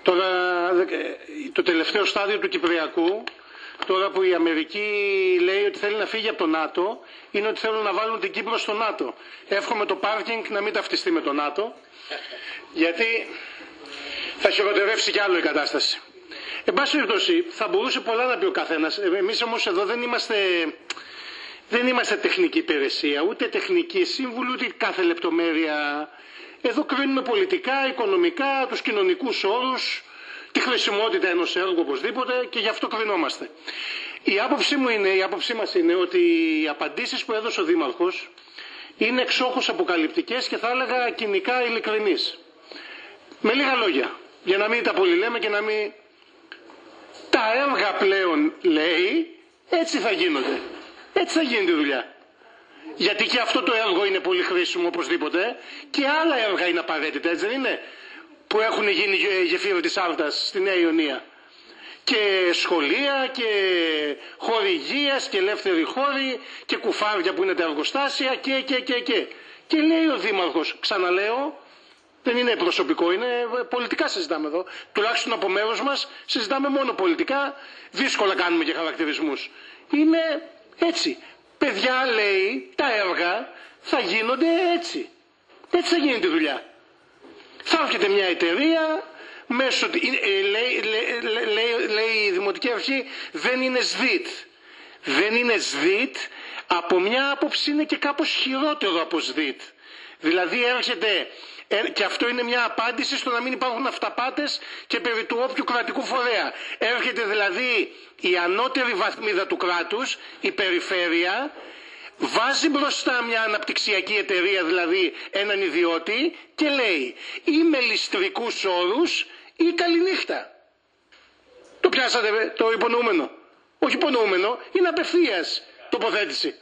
Τώρα, το τελευταίο στάδιο του Κυπριακού, τώρα που η Αμερική λέει ότι θέλει να φύγει από το ΝΑΤΟ, είναι ότι θέλουν να βάλουν την Κύπρο στο ΝΑΤΟ. Εύχομαι το πάρκινγκ να μην ταυτιστεί με το ΝΑΤΟ, γιατί θα χειροτερεύσει κι άλλο η κατάσταση. Εν πάση περιπτώσει, θα μπορούσε πολλά να πει ο καθένας. Εμείς όμως εδώ δεν είμαστε τεχνική υπηρεσία, ούτε τεχνική σύμβουλη, ούτε κάθε λεπτομέρεια. Εδώ κρίνουμε πολιτικά, οικονομικά, τους κοινωνικούς όρους, τη χρησιμότητα ενός έργου οπωσδήποτε, και γι' αυτό κρινόμαστε. Η άποψή μας είναι ότι οι απαντήσεις που έδωσε ο Δήμαρχος είναι εξόχως αποκαλυπτικές και θα έλεγα κοινικά ειλικρινείς. Με λίγα λόγια, για να μην τα πολυλέμε και να μην... Τα έργα πλέον, λέει, έτσι θα γίνονται. Έτσι θα γίνει τη δουλειά. Γιατί και αυτό το έργο είναι πολύ χρήσιμο οπωσδήποτε και άλλα έργα είναι απαραίτητα, έτσι δεν είναι, που έχουν γίνει γεφύρω της Άρτας στη Νέα Ιωνία. Και σχολεία και χώροι υγείας και ελεύθεροι χώροι και κουφάρια που είναι τα εργοστάσια και λέει ο Δήμαρχος, ξαναλέω, δεν είναι προσωπικό, είναι πολιτικά συζητάμε εδώ. Τουλάχιστον από μέρος μας συζητάμε μόνο πολιτικά, δύσκολα κάνουμε και χαρακτηρισμούς. Είναι έτσι. Παιδιά, λέει, τα έργα θα γίνονται έτσι. Έτσι θα γίνει τη δουλειά. Θα έρχεται μια εταιρεία, λέει η Δημοτική Αρχή, δεν είναι ΣΔΙΤ. Δεν είναι ΣΔΙΤ, από μια άποψη είναι και κάπως χειρότερο από ΣΔΙΤ. Δηλαδή έρχεται, και αυτό είναι μια απάντηση στο να μην υπάρχουν αυταπάτες και περί του όποιου κρατικού φορέα. Έρχεται δηλαδή η ανώτερη βαθμίδα του κράτους, η περιφέρεια, βάζει μπροστά μια αναπτυξιακή εταιρεία, δηλαδή έναν ιδιώτη, και λέει ή με ληστρικούς όρους ή καληνύχτα. Το πιάσατε το υπονοούμενο? Όχι υπονοούμενο, είναι απευθείας τοποθέτηση.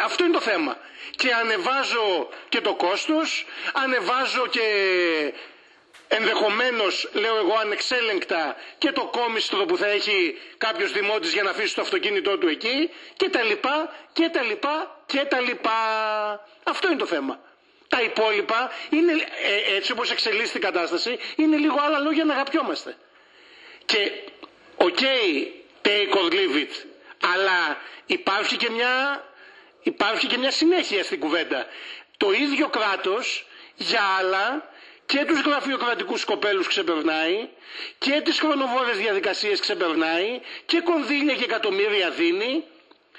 Αυτό είναι το θέμα. Και ανεβάζω και το κόστος, ανεβάζω και ενδεχομένως, λέω εγώ ανεξέλεγκτα, και το κόμιστρο που θα έχει κάποιος δημότης για να αφήσει το αυτοκίνητό του εκεί, και τα λοιπά, και τα λοιπά, και τα λοιπά. Αυτό είναι το θέμα. Τα υπόλοιπα είναι, έτσι όπως εξελίσσεται η κατάσταση, είναι λίγο άλλα λόγια να αγαπιόμαστε. Και take or leave it, αλλά υπάρχει και μια συνέχεια στην κουβέντα. Το ίδιο κράτος για άλλα και τους γραφειοκρατικούς κοπέλους ξεπερνάει και τις χρονοβόρες διαδικασίες ξεπερνάει και κονδύλια και εκατομμύρια δίνει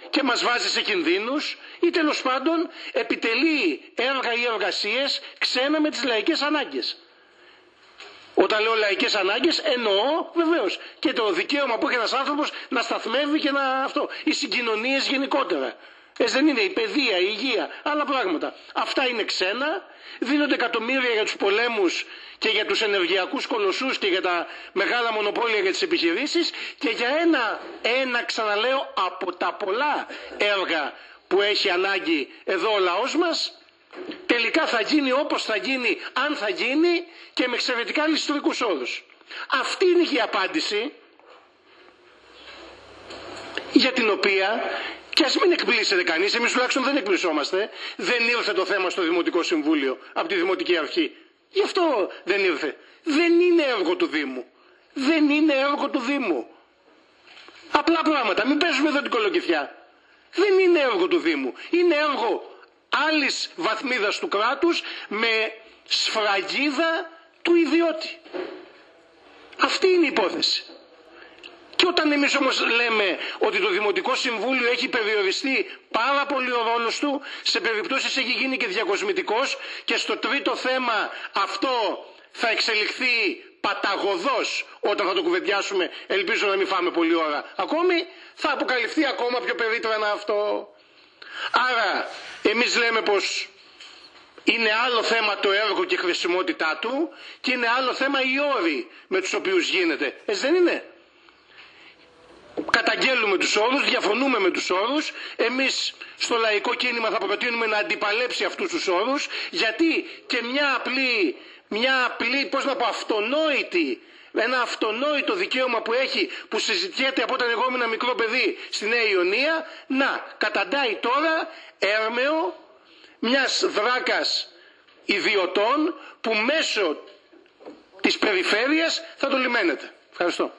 και μας βάζει σε κινδύνους, ή τέλος πάντων επιτελεί έργα ή εργασίες ξένα με τις λαϊκές ανάγκες. Όταν λέω λαϊκές ανάγκες εννοώ βεβαίως και το δικαίωμα που έχει ένας άνθρωπος να σταθμεύει και να αυτό. Οι συγκοινωνίες γενικότερα. Δεν είναι η παιδεία, η υγεία, άλλα πράγματα. Αυτά είναι ξένα, δίνονται εκατομμύρια για τους πολέμους και για τους ενεργειακούς κολοσσούς και για τα μεγάλα μονοπόλια για τις επιχειρήσεις και για ένα ξαναλέω από τα πολλά έργα που έχει ανάγκη εδώ ο λαός μας. Τελικά θα γίνει όπως θα γίνει, αν θα γίνει, και με εξαιρετικά ληστρικούς όρους. Αυτή είναι η απάντηση για την οποία, και ας μην εκπλήσεται κανείς, εμείς τουλάχιστον δεν εκπλησόμαστε, δεν ήρθε το θέμα στο Δημοτικό Συμβούλιο από τη Δημοτική Αρχή. Γι' αυτό δεν ήρθε. Δεν είναι έργο του Δήμου. Δεν είναι έργο του Δήμου. Απλά πράγματα. Μην παίζουμε εδώ την κολοκυθιά. Δεν είναι έργο του Δήμου. Είναι έργο άλλης βαθμίδας του κράτους με σφραγίδα του ιδιώτη. Αυτή είναι η υπόθεση. Και όταν εμείς όμως λέμε ότι το Δημοτικό Συμβούλιο έχει περιοριστεί πάρα πολύ ο ρόλος του, σε περιπτώσεις έχει γίνει και διακοσμητικός, και στο τρίτο θέμα αυτό θα εξελιχθεί παταγωδώς όταν θα το κουβεντιάσουμε, ελπίζω να μην φάμε πολλή ώρα ακόμη, θα αποκαλυφθεί ακόμα πιο περίτρανα αυτό. Άρα εμείς λέμε πως είναι άλλο θέμα το έργο και η χρησιμότητά του και είναι άλλο θέμα οι όροι με τους οποίους γίνεται. Δεν είναι? Καταγγέλουμε τους όρους, διαφωνούμε με τους όρους. Εμείς στο λαϊκό κίνημα θα προτείνουμε να αντιπαλέψει αυτούς τους όρους, γιατί και μια απλή, πώς να πω, ένα αυτονόητο δικαίωμα που έχει, που συζητιέται από όταν εγώ ήμουν μικρό παιδί στη Νέα Ιωνία, να καταντάει τώρα έρμεο μιας δράκας ιδιωτών που μέσω της περιφέρειας θα το λιμένετε. Ευχαριστώ.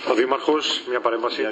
Ο Δήμαρχος, μια παρέμβαση.